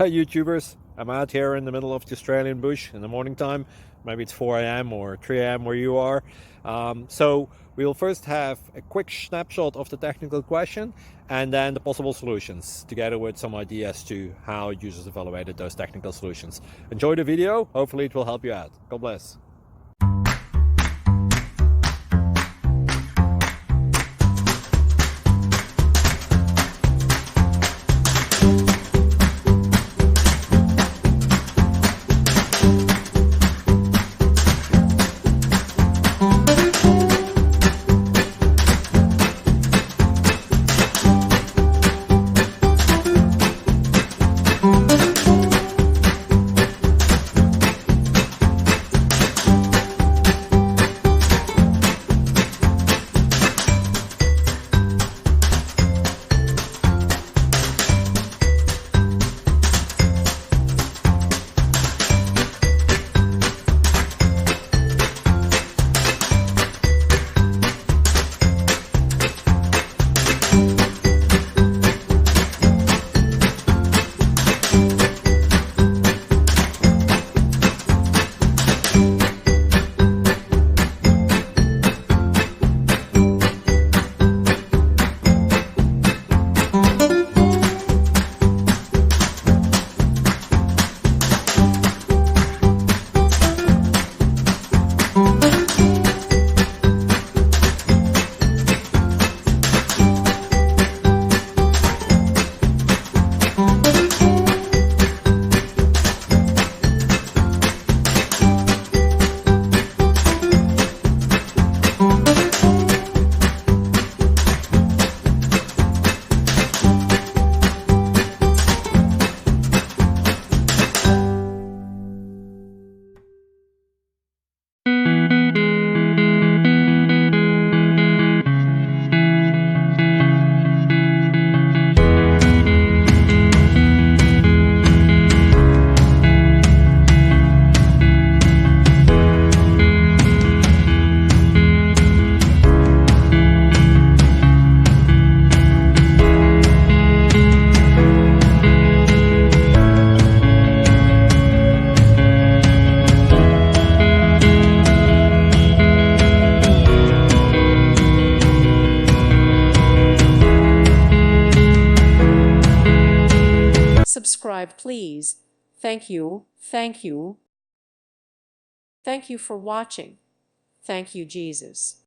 Hey YouTubers, I'm out here in the middle of the Australian bush in the morning time. Maybe it's 4 a.m. or 3 a.m. where you are. So we'll first have a quick snapshot of the technical question and then the possible solutions, together with some ideas to how users evaluated those technical solutions. Enjoy the video, hopefully it will help you out. God bless. Subscribe, please. Thank you. Thank you. Thank you for watching. Thank you, Jesus.